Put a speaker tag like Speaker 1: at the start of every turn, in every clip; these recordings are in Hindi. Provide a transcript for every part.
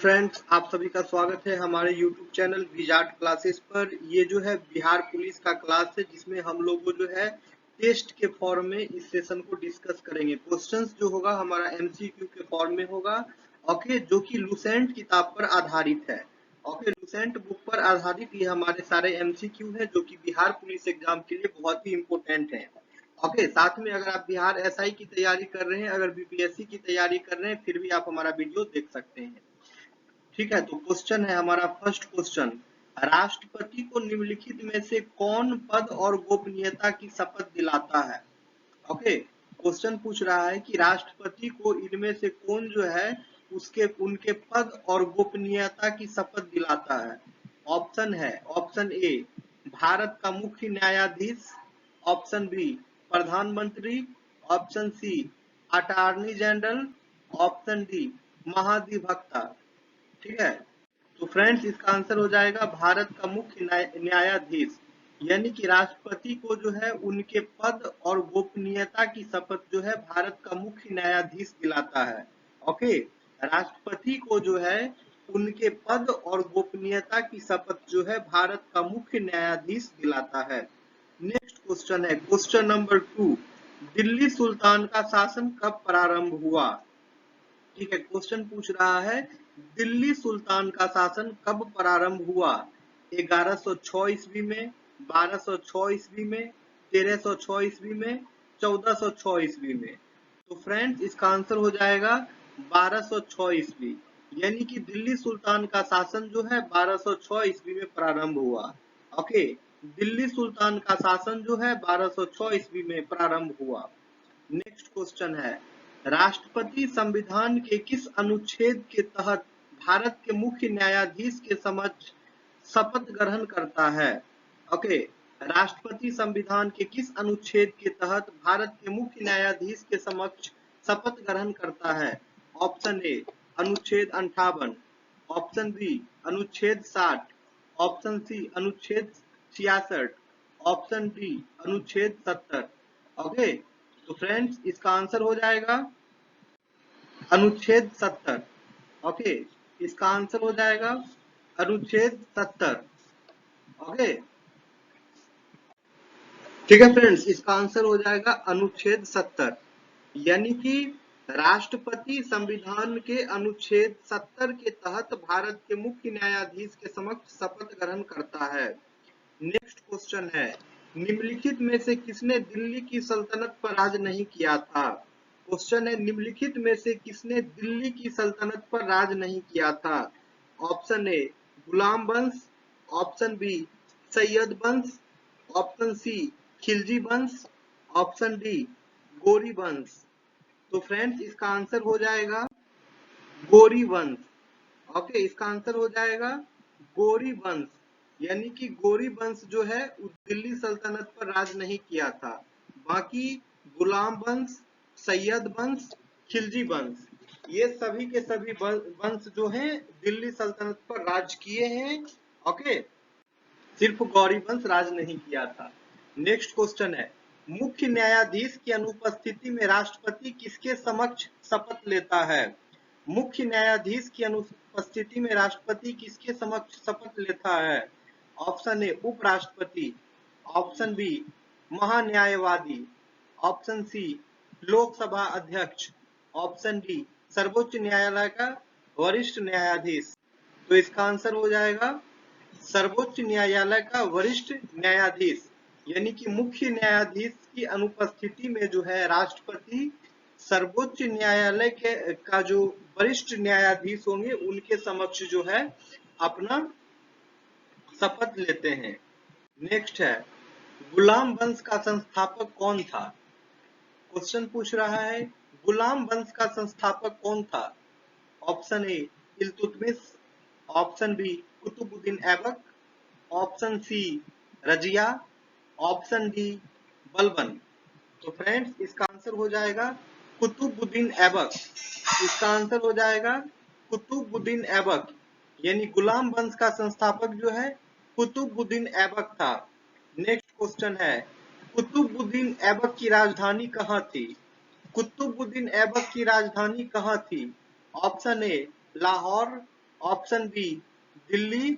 Speaker 1: फ्रेंड्स, आप सभी का स्वागत है हमारे YouTube चैनल विजार्ड क्लासेस पर। ये जो है बिहार पुलिस का क्लास है जिसमें हम लोग जो है टेस्ट के फॉर्म में इस सेशन को डिस्कस करेंगे। क्वेश्चंस जो होगा हमारा MCQ के फॉर्म में होगा, ओके, जो कि लुसेंट किताब पर आधारित है। ओके, लुसेंट बुक पर आधारित ये हमारे सारे MCQ है जो कि बिहार पुलिस एग्जाम के लिए बहुत ही इंपॉर्टेंट है। ओके, साथ में अगर आप बिहार SI की तैयारी कर रहे हैं, अगर BPSC की तैयारी कर रहे हैं, फिर भी आप हमारा वीडियो देख सकते हैं। ठीक है, तो क्वेश्चन है हमारा फर्स्ट क्वेश्चन, राष्ट्रपति को निम्नलिखित में से कौन पद और गोपनीयता की शपथ दिलाता है। ओके, क्वेश्चन पूछ रहा है कि राष्ट्रपति को इनमें से कौन जो है उसके उनके पद और गोपनीयता की शपथ दिलाता है। ऑप्शन है, ऑप्शन ए भारत का मुख्य न्यायाधीश, ऑप्शन बी प्रधानमंत्री, option C attorney general, option D महाधिवक्ता। ठीक है, तो फ्रेंड्स इसका आंसर हो जाएगा भारत का मुख्य न्यायाधीश, यानी कि राष्ट्रपति को जो है उनके पद और गोपनीयता की शपथ जो है भारत का मुख्य न्यायाधीश दिलाता है। ओके, राष्ट्रपति को जो है उनके पद और गोपनीयता की शपथ जो है भारत का मुख्य न्यायाधीश दिलाता है। नेक्स्ट क्वेश्चन है क्वेश्चन नंबर 2, दिल्ली सुल्तान का शासन कब प्रारंभ हुआ। ठीक है, क्वेश्चन पूछ रहा है दिल्ली सुल्तान का शासन कब प्रारंभ हुआ। 1106 ईस्वी में, 1206 ईस्वी में, 1306 ईस्वी में, 1406 ईस्वी में। तो फ्रेंड्स इसका आंसर हो जाएगा 1206 ईस्वी, यानी कि दिल्ली सुल्तान का शासन जो है 1206 ईस्वी में प्रारंभ हुआ। ओके, दिल्ली सुल्तान का शासन जो है 1206 ईस्वी में प्रारंभ हुआ। नेक्स्ट क्वेश्चन है, राष्ट्रपति संविधान के किस अनुच्छेद के तहत भारत के मुख्य न्यायाधीश के समक्ष शपथ ग्रहण करता है। ओके, राष्ट्रपति संविधान के किस अनुच्छेद के तहत भारत के मुख्य न्यायाधीश के समक्ष शपथ ग्रहण करता है। ऑप्शन ए अनुच्छेद 58, ऑप्शन बी अनुच्छेद 60, ऑप्शन सी अनुच्छेद 66, ऑप्शन डी अनुच्छेद 70। ओके, तो फ्रेंड्स इसका आंसर हो जाएगा अनुच्छेद 70। ओके, इसका आंसर हो जाएगा अनुच्छेद 70। ओके, ठीक है फ्रेंड्स, इसका आंसर हो जाएगा अनुच्छेद 70, यानी कि राष्ट्रपति संविधान के अनुच्छेद 70 के तहत भारत के मुख्य न्यायाधीश के समक्ष शपथ ग्रहण करता है। नेक्स्ट क्वेश्चन है, निम्नलिखित में से किसने दिल्ली की सल्तनत पर राज नहीं किया था। क्वेश्चन है, निम्नलिखित में से किसने दिल्ली की सल्तनत पर राज नहीं किया था। ऑप्शन ए गुलाम वंश, ऑप्शन बी सैयद वंश, ऑप्शन सी खिलजी वंश, ऑप्शन डी गोरी वंश। तो फ्रेंड्स इसका आंसर हो जाएगा गोरी वंश। ओके, इसका आंसर हो जाएगा गोरी वंश, यानी कि गोरी वंश जो है दिल्ली सल्तनत पर राज नहीं किया था। बाकी गुलाम वंश, सैयद वंश, खिलजी वंश, ये सभी के सभी वंश जो हैं दिल्ली सल्तनत पर राज किए हैं। ओके, सिर्फ गौरी वंश राज नहीं किया था। नेक्स्ट क्वेश्चन है, मुख्य न्यायाधीश की अनुपस्थिति में राष्ट्रपति किसके समक्ष शपथ लेता है। मुख्य न्यायाधीश की अनुपस्थिति में राष्ट्रपति किसके समक्ष शपथ लेता है। ऑप्शन ए उपराष्ट्रपति, ऑप्शन बी महान्यायवादी, ऑप्शन सी लोकसभा अध्यक्ष, ऑप्शन डी सर्वोच्च न्यायालय का वरिष्ठ न्यायाधीश। तो इसका आंसर हो जाएगा सर्वोच्च न्यायालय का वरिष्ठ न्यायाधीश, यानी कि मुख्य न्यायाधीश की अनुपस्थिति में जो है राष्ट्रपति सर्वोच्च न्यायालय के का जो वरिष्ठ न्यायाधीश होंगे उनके समक्ष जो है अपना शपथ लेते हैं। नेक्स्ट है, गुलाम वंश का संस्थापक कौन था। क्वेश्चन पूछ रहा है गुलाम वंश का संस्थापक कौन था। Option A Iltutmish, option B Qutubuddin Aibak, option C Razia, option D Balban. तो फ्रेंड्स इसका आंसर हो जाएगा कुतुबुद्दीन ऐबक। इसका आंसर हो जाएगा कुतुबुद्दीन ऐबक, यानी गुलाम वंश का संस्थापक जो है कुतुबुद्दीन ऐबक था। नेक्स्ट क्वेश्चन है, कुतुबुद्दीन ऐबक की राजधानी कहाँ थी। कुतुबुद्दीन ऐबक की राजधानी कहाँ थी। Option A Lahore, option B Delhi,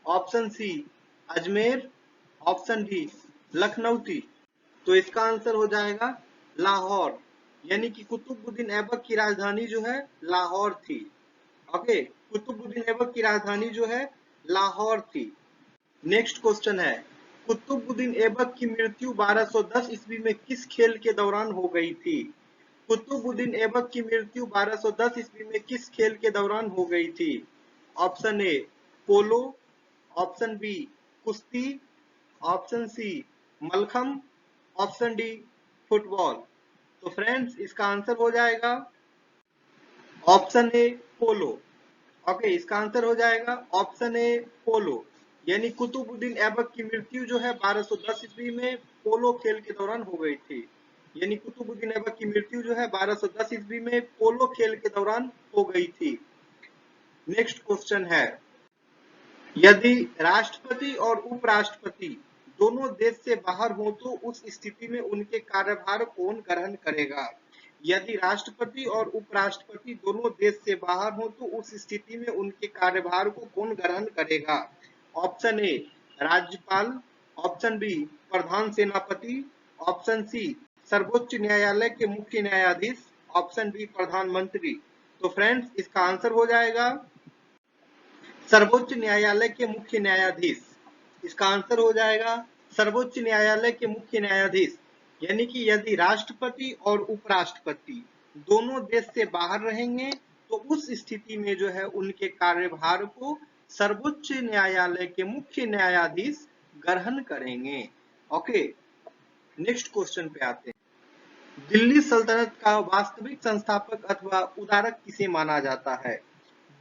Speaker 1: option C Ajmer, option D Lucknow. तो इसका आंसर हो जाएगा लाहौर, यानी कि कुतुबुद्दीन ऐबक की राजधानी जो है लाहौर थी। ओके, कुतुबुद्दीन ऐबक की राजधानी जो है लाहौर थी। नेक्स्ट क्वेश्चन है, कुतुबुद्दीन ऐबक की मृत्यु 1210 ईस्वी में किस खेल के दौरान हो गई थी? कुतुबुद्दीन ऐबक की मृत्यु 1210 ईस्वी में किस खेल के दौरान हो गई थी? Option A polo, option B कुश्ती, option C Mallakhamb, option D football. तो फ्रेंड्स इसका आंसर हो जाएगा ऑप्शन ए पोलो। ओके, इसका आंसर हो जाएगा ऑप्शन ए पोलो, यानी कुतुबुद्दीन ऐबक की मृत्यु जो है 1210 ईस्वी में पोलो खेल के दौरान हो गई थी। यानी कुतुबुद्दीन ऐबक की मृत्यु जो है 1210 ईस्वी में पोलो खेल के दौरान हो गई थी। नेक्स्ट क्वेश्चन है, यदि राष्ट्रपति और उपराष्ट्रपति दोनों देश से बाहर हो तो उस स्थिति में उनके कार्यभार कौन ग्रहण करेगा? यदि राष्ट्रपति और उपराष्ट्रपति दोनों देश से बाहर हो तो उस स्थिति में उनके कार्यभार को कौन ग्रहण करेगा? ऑप्शन ए राज्यपाल, ऑप्शन बी प्रधान सेनापति, ऑप्शन सी सर्वोच्च न्यायालय के मुख्य न्यायाधीश, ऑप्शन डी प्रधानमंत्री। तो फ्रेंड्स इसका आंसर हो जाएगा सर्वोच्च न्यायालय के मुख्य न्यायाधीश। इसका आंसर हो जाएगा सर्वोच्च न्यायालय के मुख्य न्यायाधीश, यानी कि यदि राष्ट्रपति और उपराष्ट्रपति दोनों देश से बाहर रहेंगे तो उस स्थिति में जो है उनके कार्यभार को सर्वोच्च न्यायालय के मुख्य न्यायाधीश ग्रहण करेंगे। ओके, नेक्स्ट क्वेश्चन पे आते हैं, दिल्ली सल्तनत का वास्तविक संस्थापक अथवा उदारक किसे माना जाता है?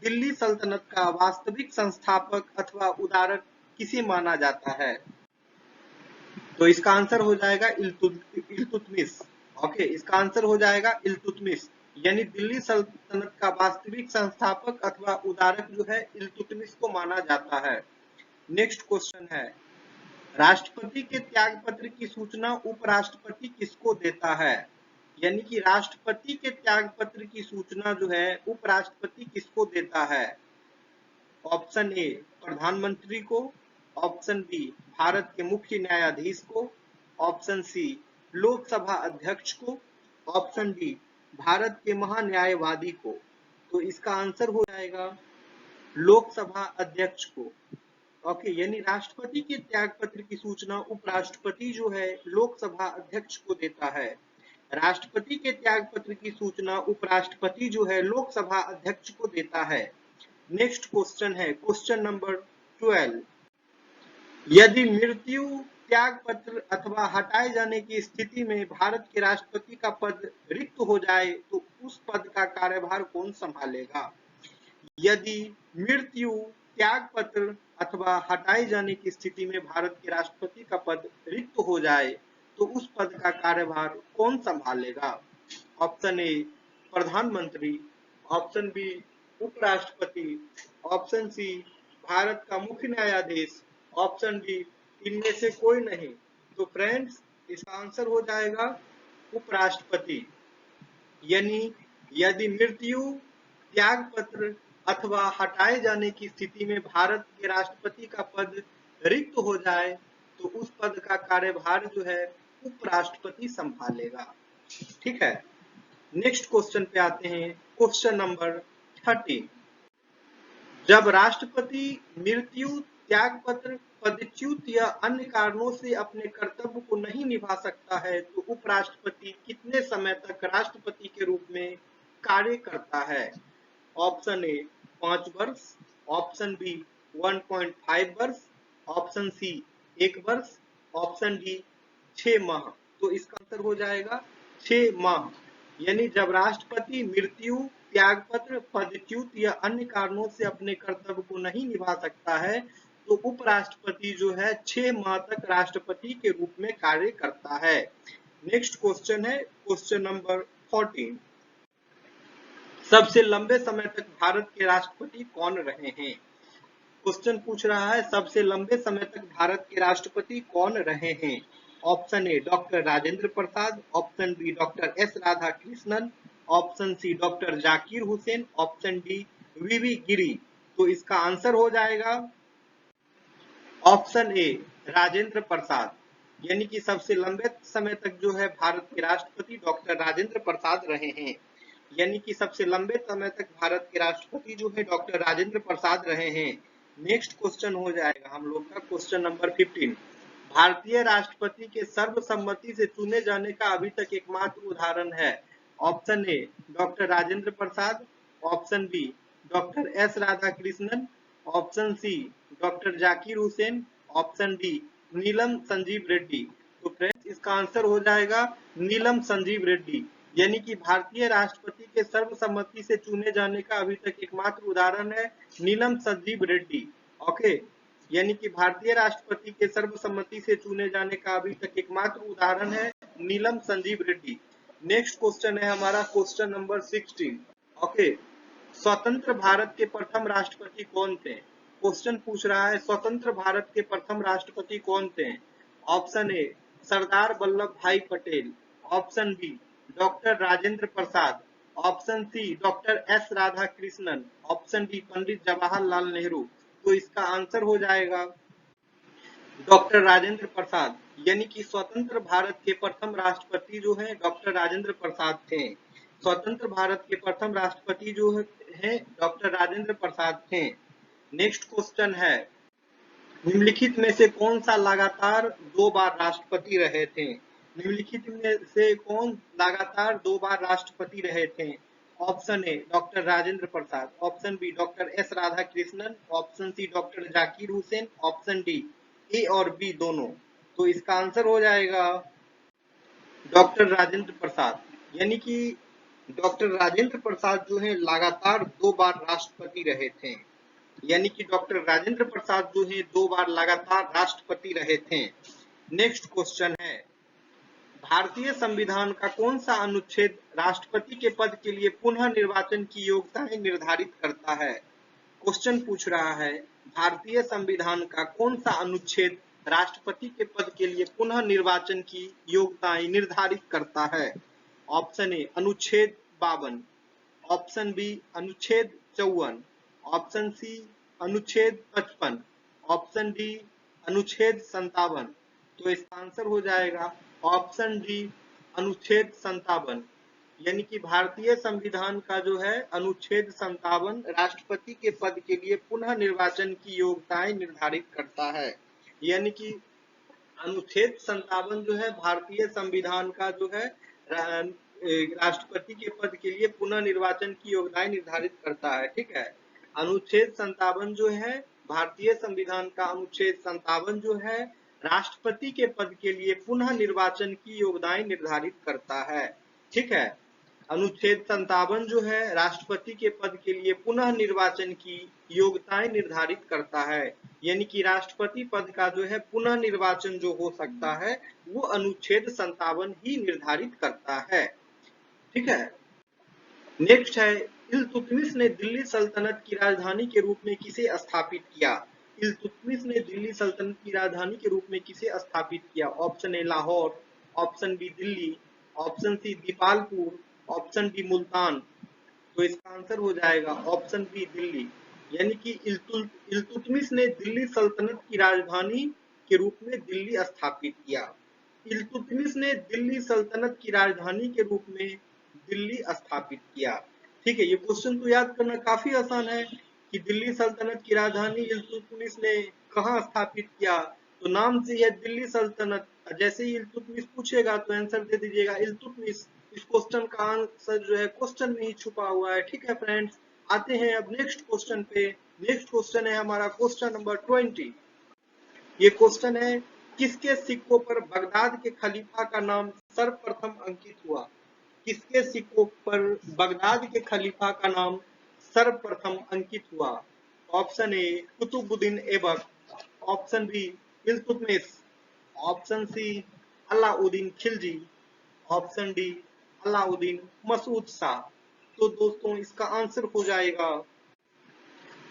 Speaker 1: दिल्ली सल्तनत का वास्तविक संस्थापक अथवा उदारक किसे माना जाता है? तो इसका आंसर हो जाएगा इल्तुतमिश। ओके, इसका आंसर हो जाएगा इल्तुतमिश, यानी दिल्ली सल्तनत का वास्तविक संस्थापक अथवा उदारक जो है इल्तुतमिश को माना जाता है। नेक्स्ट क्वेश्चन है, राष्ट्रपति के त्याग पत्र की सूचना उपराष्ट्रपति किसको देता है? यानी कि राष्ट्रपति के त्याग पत्र की सूचना जो है उपराष्ट्रपति किसको देता है? ऑप्शन ए प्रधानमंत्री को, ऑप्शन बी भारत के मुख्य न्यायाधीश को, ऑप्शन सी लोकसभा अध्यक्ष को, ऑप्शन डी भारत के महान्यायवादी को। तो इसका आंसर हो जाएगा लोकसभा अध्यक्ष को। ओके, यानी राष्ट्रपति के त्याग पत्र की सूचना उपराष्ट्रपति जो है लोकसभा अध्यक्ष को देता है, राष्ट्रपति के त्याग पत्र की सूचना उपराष्ट्रपति जो है लोकसभा अध्यक्ष को देता है। नेक्स्ट क्वेश्चन है क्वेश्चन नंबर 12, यदि मृत्यु, त्याग पत्र अथवा हटाए जाने की स्थिति में भारत के राष्ट्रपति का पद रिक्त हो जाए तो उस पद का कार्यभार कौन संभालेगा? यदि मृत्यु, त्याग पत्र अथवा हटाए जाने की स्थिति में भारत के राष्ट्रपति का पद रिक्त हो जाए तो उस पद का कार्यभार कौन संभालेगा? ऑप्शन ए प्रधानमंत्री, ऑप्शन बी उपराष्ट्रपति, ऑप्शन सी भारत का मुख्य न्यायाधीश, ऑप्शन डी इनमें से कोई नहीं। तो फ्रेंड्स इसका आंसर हो जाएगा उपराष्ट्रपति, यानी यदि मृत्यु, त्याग पत्र अथवा हटाए जाने की स्थिति में भारत के राष्ट्रपति का पद रिक्त हो जाए तो उस पद का कार्यभार जो है उपराष्ट्रपति संभालेगा। ठीक है, नेक्स्ट क्वेश्चन पे आते हैं क्वेश्चन नंबर 30, जब राष्ट्रपति मृत्यु, त्याग पत्र, पदच्युत या अन्य कारणों से अपने कर्तव्य को नहीं निभा सकता है तो उपराष्ट्रपति कितने समय तक राष्ट्रपति के रूप में कार्य करता है? ऑप्शन ए 5 वर्ष, ऑप्शन बी 1.5 वर्ष, ऑप्शन सी 1 वर्ष, ऑप्शन डी 6 माह। तो इसका आंसर हो जाएगा 6 माह, यानी जब राष्ट्रपति मृत्यु, त्याग पत्र, पदच्युत या अन्य कारणों से अपने कर्तव्य को नहीं निभा सकता है तो उपराष्ट्रपति जो है 6 माह तक राष्ट्रपति के रूप में कार्य करता है। नेक्स्ट क्वेश्चन है क्वेश्चन नंबर 14, सबसे लंबे समय तक भारत के राष्ट्रपति कौन रहे हैं? क्वेश्चन पूछ रहा है सबसे लंबे समय तक भारत के राष्ट्रपति कौन रहे हैं? Option A doctor Rajendra Prasad, option B doctor S Radhakrishnan, option C doctor Zakir Hussain, option D V V Giri. तो इसका आंसर हो जाएगा ऑप्शन ए राजेंद्र प्रसाद, यानी कि सबसे लंबे समय तक जो है भारत के राष्ट्रपति डॉक्टर राजेंद्र प्रसाद रहे हैं, यानी कि सबसे लंबे समय तक भारत के राष्ट्रपति जो है डॉक्टर राजेंद्र प्रसाद रहे हैं। नेक्स्ट क्वेश्चन हो जाएगा हम लोग का क्वेश्चन नंबर 15। भारतीय राष्ट्रपति के सर्वसम्मति से चुने जाने का अभी तक एकमात्र उदाहरण है। Option A doctor Rajendra Prasad, option B doctor S Radhakrishnan, option C doctor Zakir Hussain, option D Neelam Sanjiva Reddy. तो फ्रेंड्स इसका आंसर हो जाएगा नीलम संजीव रेड्डी, यानी कि भारतीय राष्ट्रपति के सर्वसम्मति से चुने जाने का अभी तक एकमात्र उदाहरण है नीलम संजीव रेड्डी। ओके, यानी कि भारतीय राष्ट्रपति के सर्वसम्मति से चुने जाने का अभी तक एकमात्र उदाहरण है नीलम संजीव रेड्डी। नेक्स्ट क्वेश्चन है हमारा क्वेश्चन नंबर 16। ओके, स्वतंत्र भारत के प्रथम राष्ट्रपति कौन थे? क्वेश्चन पूछ रहा है स्वतंत्र भारत के प्रथम राष्ट्रपति कौन थे? ऑप्शन ए Sardar Vallabh Bhai Patel, option B doctor Rajendra Prasad, option C doctor S Radhakrishnan, option D Pandit Jawaharlal Nehru. तो इसका आंसर हो जाएगा डॉक्टर राजेंद्र प्रसाद, यानी कि स्वतंत्र भारत के प्रथम राष्ट्रपति जो है डॉक्टर राजेंद्र प्रसाद थे। स्वतंत्र भारत के प्रथम राष्ट्रपति जो है डॉक्टर राजेंद्र प्रसाद थे। नेक्स्ट क्वेश्चन है निम्नलिखित में से कौन सा लगातार 2 बार राष्ट्रपति रहे थे? निम्नलिखित में से कौन लगातार 2 बार राष्ट्रपति रहे थे? Option A doctor Rajendra Prasad, option B doctor S Radhakrishnan, option C doctor Zakir Hussain, option D A और बी दोनों। तो इसका आंसर हो जाएगा डॉक्टर राजेंद्र प्रसाद, यानी कि डॉक्टर राजेंद्र प्रसाद जो है लगातार 2 बार राष्ट्रपति रहे थे, यानी कि डॉक्टर राजेंद्र प्रसाद जो है 2 बार लगातार राष्ट्रपति रहे थे। नेक्स्ट क्वेश्चन है भारतीय संविधान का कौन सा अनुच्छेद राष्ट्रपति के पद के लिए पुनः निर्वाचन की योग्यताएं निर्धारित करता है? क्वेश्चन पूछ रहा है भारतीय संविधान का कौन सा अनुच्छेद राष्ट्रपति के पद के लिए पुनः निर्वाचन की योग्यताएं निर्धारित करता है? ऑप्शन ए अनुच्छेद 52, ऑप्शन बी अनुच्छेद 54, ऑप्शन सी अनुच्छेद 55, ऑप्शन डी अनुच्छेद 57। तो इसका आंसर हो जाएगा ऑप्शन डी अनुच्छेद 57, यानी कि भारतीय संविधान का जो है अनुच्छेद 57 राष्ट्रपति के पद के लिए पुनः निर्वाचन की योग्यताएं निर्धारित करता है, यानी कि अनुच्छेद 57 जो है भारतीय संविधान का जो है राष्ट्रपति के पद के लिए पुनः निर्वाचन की योग्यताएं निर्धारित करता है। ठीक है, अनुच्छेद 57 जो है भारतीय संविधान का अनुच्छेद 57 जो है राष्ट्रपति के पद के लिए पुनः निर्वाचन की योग्यताएं निर्धारित करता है। ठीक है, अनुच्छेद 57 जो है राष्ट्रपति के पद के लिए पुनः निर्वाचन की योग्यताएं निर्धारित करता है, यानी कि राष्ट्रपति पद का जो है पुनः निर्वाचन जो हो सकता है वो अनुच्छेद 57 ही निर्धारित करता है। ठीक है, नेक्स्ट है इल्तुतमिश ने दिल्ली सल्तनत की राजधानी के रूप में किसे स्थापित किया? इल्तुतमिश ने दिल्ली सल्तनत की राजधानी के रूप में किसे स्थापित किया? Option A Lahore, option B Delhi, option C Dipalpur, option D Multan. तो इसका आंसर हो जाएगा ऑप्शन बी दिल्ली, यानी कि इल्तुतमिश ने दिल्ली सल्तनत की राजधानी के रूप में दिल्ली स्थापित किया। इल्तुतमिश ने दिल्ली सल्तनत की राजधानी के रूप में दिल्ली स्थापित किया। ठीक है, ये क्वेश्चन तो याद करना काफी आसान है कि दिल्ली सल्तनत की राजधानी इल्तुतमिश ने कहाँ स्थापित किया, तो नाम से है दिल्ली सल्तनत। जैसे ही इल्तुतमिश पूछेगा तो आंसर दे दीजिएगा इल्तुतमिश। इस क्वेश्चन का आंसर जो है क्वेश्चन में ही छुपा हुआ है। ठीक है फ्रेंड्स, आते हैं अब नेक्स्ट क्वेश्चन पे। नेक्स्ट क्वेश्चन है हमारा क्वेश्चन नंबर 20। ये क्वेश्चन है किसके सिक्कों पर बगदाद के खलीफा का नाम सर्वप्रथम अंकित हुआ? किसके सिक्कों पर बगदाद के खलीफा का नाम सर्वप्रथम अंकित हुआ? Option A Qutubuddin Aibak, option B Iltutmish, option C Alauddin Khilji, option D Alauddin Masud Shah. तो दोस्तों इसका आंसर हो जाएगा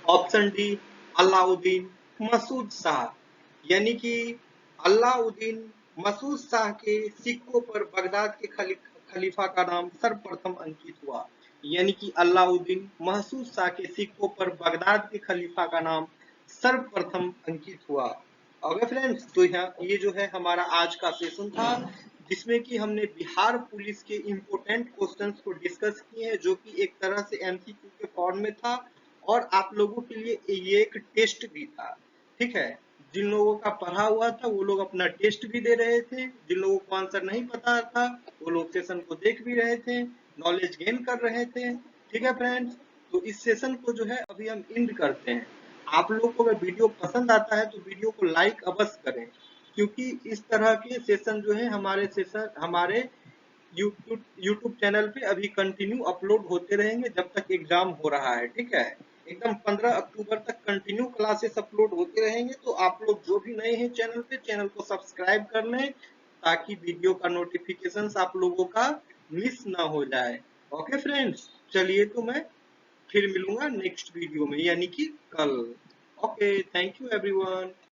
Speaker 1: ऑप्शन डी अलाउद्दीन मसूद शाह, यानी कि अलाउद्दीन मसूद शाह के सिक्कों पर बगदाद के खलीफा का नाम सर्वप्रथम अंकित हुआ। यानी कि अलाउद्दीन महसूद शाह के सिक्कों पर बगदाद के खलीफा का नाम सर्वप्रथम अंकित हुआ। ओके फ्रेंड्स, तो यहाँ ये जो है हमारा आज का सेशन था, जिसमें कि हमने बिहार पुलिस के इम्पोर्टेंट क्वेश्चंस को डिस्कस किए हैं, जो कि एक तरह से एमसीक्यू के फॉर्म में था और आप लोगों के लिए ये एक टेस्ट भी था। ठीक है, जिन लोगों का पढ़ा हुआ था वो लोग अपना टेस्ट भी दे रहे थे, जिन लोगों को आंसर नहीं पता था वो लोग सेशन को देख भी रहे थे, नॉलेज गेन कर रहे थे। ठीक है फ्रेंड्स, तो इस सेशन को जो है अभी हम एंड करते हैं। आप लोगों को अगर वीडियो पसंद आता है तो वीडियो को लाइक अवश्य करें, क्योंकि इस तरह के सेशन जो है हमारे यूट्यूब चैनल पे अभी कंटिन्यू अपलोड होते रहेंगे जब तक एग्जाम हो रहा है। ठीक है, एकदम 15 अक्टूबर तक कंटिन्यू क्लासेस अपलोड होते रहेंगे। तो आप लोग जो भी नए हैं चैनल पे, चैनल को सब्सक्राइब कर लें ताकि वीडियो का नोटिफिकेशन आप लोगों का मिस ना हो जाए। ओके फ्रेंड्स, चलिए तो मैं फिर मिलूंगा नेक्स्ट वीडियो में, यानी कि कल। Okay, thank you everyone.